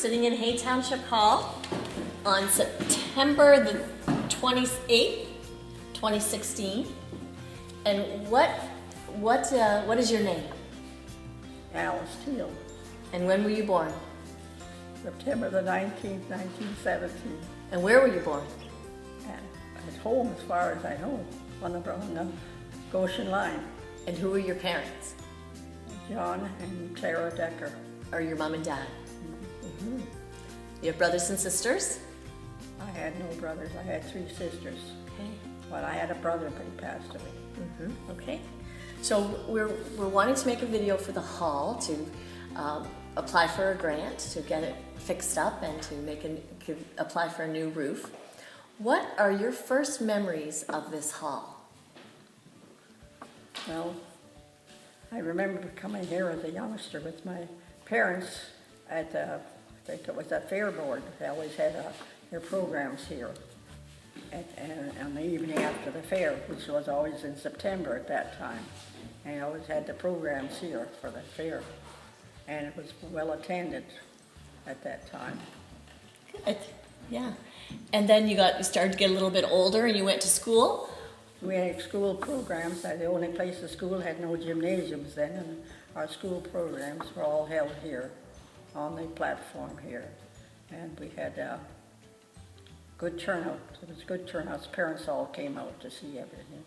sitting in Hay Township Hall on September the 28th, 2016. And what is your name? Alice Thiel. And when were you born? September the 19th, 1917. And where were you born? At home, as far as I know, on the Goshen line. And who were your parents? John and Clara Decker. Or your mom and dad? Mm-hmm. You have brothers and sisters? I had no brothers. I had 3 sisters. Okay. But I had a brother, but he passed away. Mm-hmm. Okay. So we're wanting to make a video for the hall to apply for a grant to get it fixed up and to apply for a new roof. What are your first memories of this hall? Well, I remember coming here as a youngster with my parents at I think it was a fair board. They always had their programs here. And on the evening after the fair, which was always in September at that time. And I always had the programs here for the fair. And it was well attended at that time. Good. Yeah. And then you started to get a little bit older and you went to school? We had school programs. The only place the school had no gymnasiums then, and our school programs were all held here on the platform here. And we had good turnout. It was good turnouts. Parents all came out to see everything.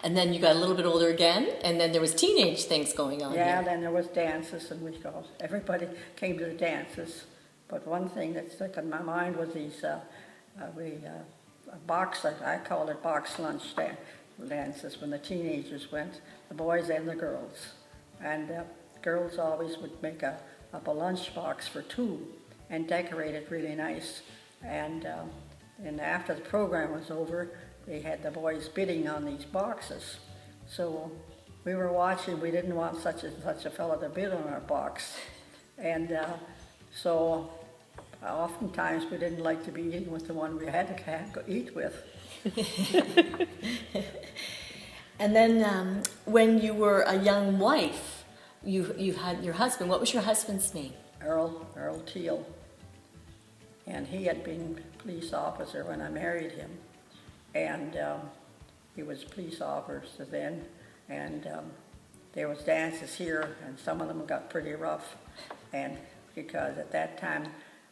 And then you got a little bit older again, and then there was teenage things going on. Yeah, here. then there was dances, and everybody came to the dances. But one thing that stuck in my mind was these I call it box lunch dances when the teenagers went, the boys and the girls. And girls always would make up a lunch box for 2 and decorate it really nice. And after the program was over, they had the boys bidding on these boxes. So we were watching. We didn't want such a fellow to bid on our box. And so oftentimes we didn't like to be eating with the one we had to eat with. And then when you were a young wife, you had your husband. What was your husband's name? Earl Thiel. And he had been a police officer when I married him. And he was a police officer then. And there was dances here, and some of them got pretty rough. And because at that time,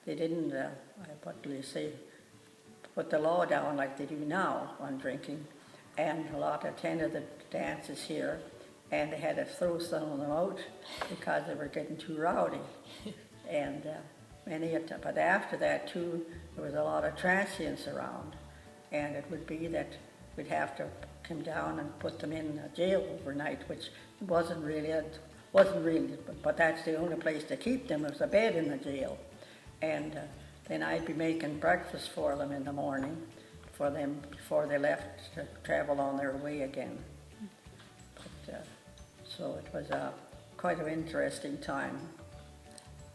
they didn't, put the law down like they do now on drinking. And a lot attended the dances here, and they had to throw some of them out because they were getting too rowdy. And but after that too, there was a lot of transients around. And it would be that we'd have to come down and put them in jail overnight, which wasn't really, but that's the only place to keep them, was a bed in the jail. And then I'd be making breakfast for them in the morning for them before they left to travel on their way again. But, so it was quite an interesting time.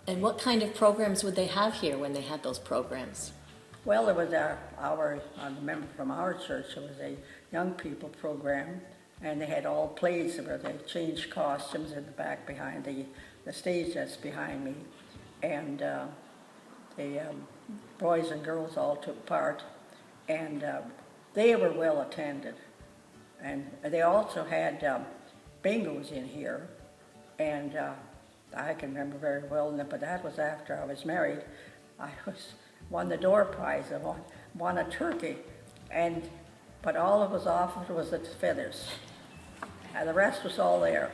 And what kind of programs would they have here when they had those programs? Well, there was I remember from our church, there was a young people program, and they had all plays where they changed costumes in the back behind the stage that's behind me. And the boys and girls all took part, and they were well attended. And they also had bingos in here, and I can remember very well, but that was after I was married. I won the door prize. I won a turkey, but all that was offered was the feathers. And the rest was all there.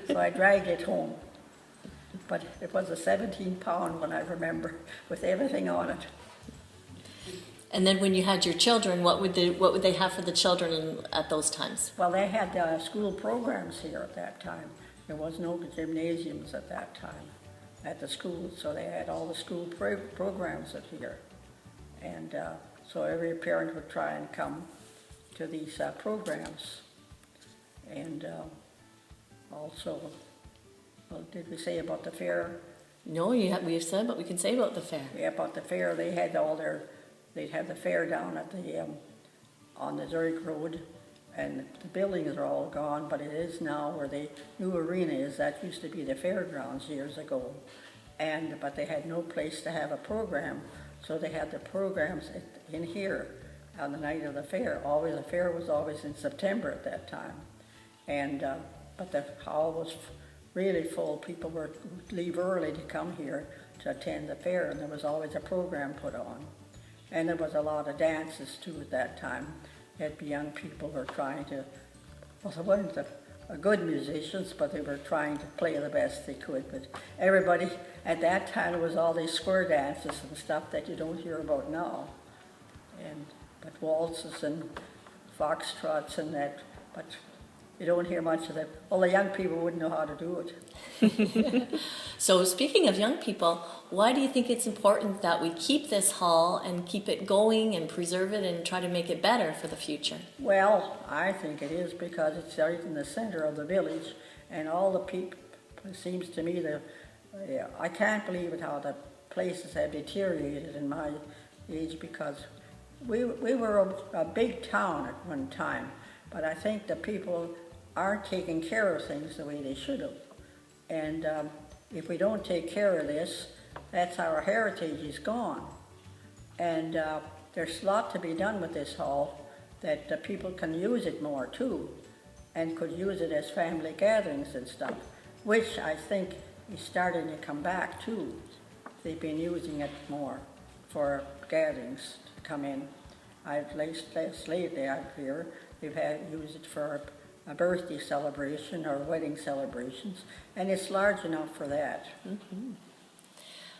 So I dragged it home. But it was a 17-pound one, I remember, with everything on it. And then when you had your children, what would they have for the children at those times? Well, they had school programs here at that time. There was no gymnasiums at that time at the school, so they had all the school programs up here. And so every parent would try and come to these programs. And also, well, did we say about the fair? No, we have said what we can say about the fair. Yeah, about the fair, they'd have the fair down at on the Zurich Road, and the buildings are all gone, but it is now where the new arena is. That used to be the fairgrounds years ago. but they had no place to have a program, so they had the programs in here on the night of the fair. The fair was always in September at that time, and but the hall was really full. People would leave early to come here to attend the fair, and there was always a program put on. And there was a lot of dances too at that time. That the young people were trying to, well, they weren't good musicians, but they were trying to play the best they could. But everybody at that time, it was all these square dances and stuff that you don't hear about now. But waltzes and foxtrots and that, but you don't hear much of that. Well, the young people wouldn't know how to do it. So speaking of young people, why do you think it's important that we keep this hall and keep it going and preserve it and try to make it better for the future? Well, I think it is because it's right in the center of the village, and all the people, it seems to me that, I can't believe it how the places have deteriorated in my age, because we were a big town at one time, but I think the people aren't taking care of things the way they should have. And if we don't take care of this, that's our heritage is gone. And there's a lot to be done with this hall, that the people can use it more too, and could use it as family gatherings and stuff, which I think is starting to come back too. They've been using it more for gatherings to come in. Lately out here, they've used it for a birthday celebration or wedding celebrations, and it's large enough for that. Mm-hmm.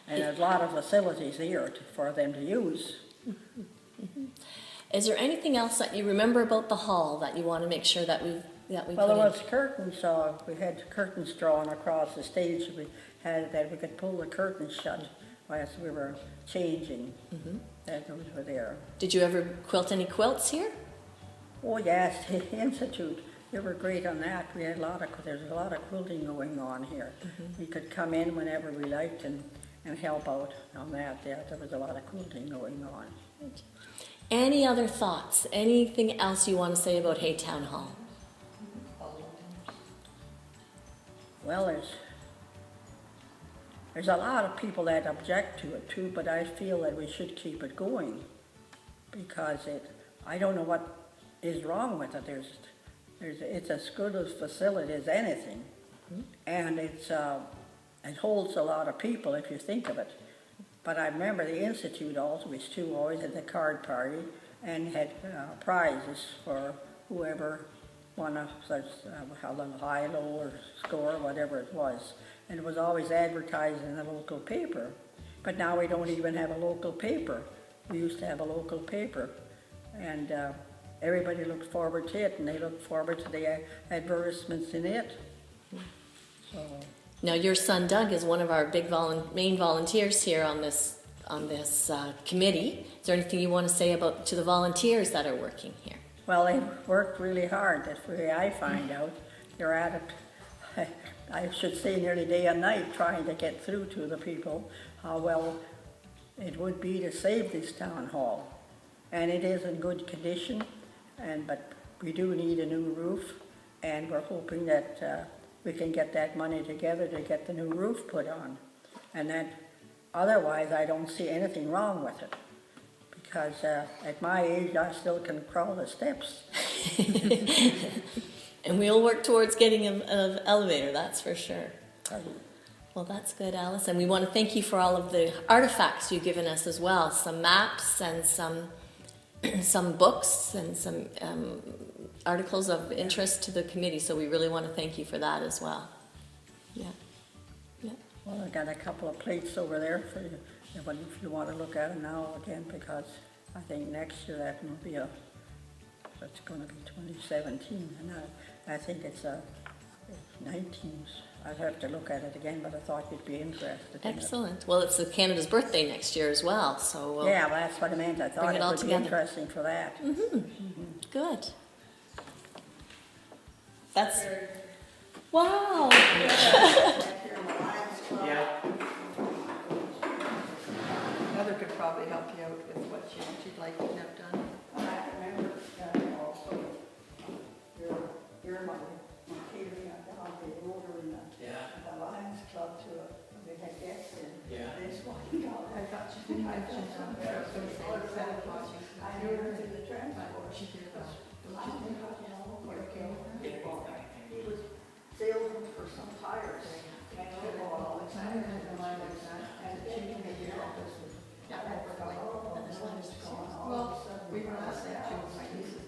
And there's a lot of facilities here for them to use. Mm-hmm. Mm-hmm. Is there anything else that you remember about the hall that you want to make sure that we well, put there in? was curtains. We had curtains drawn across the stage. We had that we could pull the curtains shut whilst we were changing. Mm-hmm. That those were there. Did you ever quilt any quilts here? Oh yes, the Institute. They were great on that. We had there's a lot of quilting going on here. Mm-hmm. We could come in whenever we liked and help out on that. Yeah, there was a lot of quilting going on. Any other thoughts? Anything else you want to say about Haytown Hall? Well, there's a lot of people that object to it too, but I feel that we should keep it going, because I don't know what is wrong with it. It's as good a facility as anything, and it holds a lot of people if you think of it. But I remember the Institute always had the card party and had prizes for whoever won a high, low, or score, whatever it was. And it was always advertised in the local paper. But now we don't even have a local paper. We used to have a local paper, and everybody looked forward to it, and they looked forward to the advertisements in it. So. Now, your son Doug is one of our big main volunteers here on this committee. Is there anything you want to say to the volunteers that are working here? Well, they've worked really hard. That's the way I find out. They're at it, I should say, nearly day and night, trying to get through to the people how well it would be to save this town hall. And it is in good condition, but we do need a new roof, and we're hoping that we can get that money together to get the new roof put on. And that, otherwise, I don't see anything wrong with it. Because at my age, I still can crawl the steps. And we'll work towards getting an elevator, that's for sure. Well, that's good, Alice. And we want to thank you for all of the artifacts you've given us as well. Some maps and some books and some articles of interest to the committee. So we really want to thank you for that as well. Yeah. Yeah. Well, I got a couple of plates over there for you, if you want to look at them now again, because I think next year that will be it's going to be 2017, and I think it's 19. I'd have to look at it again, but I thought you'd be interested. Excellent. Well, it's Canada's birthday next year as well, so we'll yeah, well, that's what I meant. I thought it would together. Be interesting for that. Mm-hmm. Mm-hmm. Good. That's wow. Yeah. Mother could probably help you out with what she'd like to have done. I remember also your mother, catering at the Holiday Road in the Lions Club they had guests in. She did, don't you think? He was salesman for some tires. Well, it's not even the line like that, and she can make it all this. Yeah, well, we were last night, she was my nieces.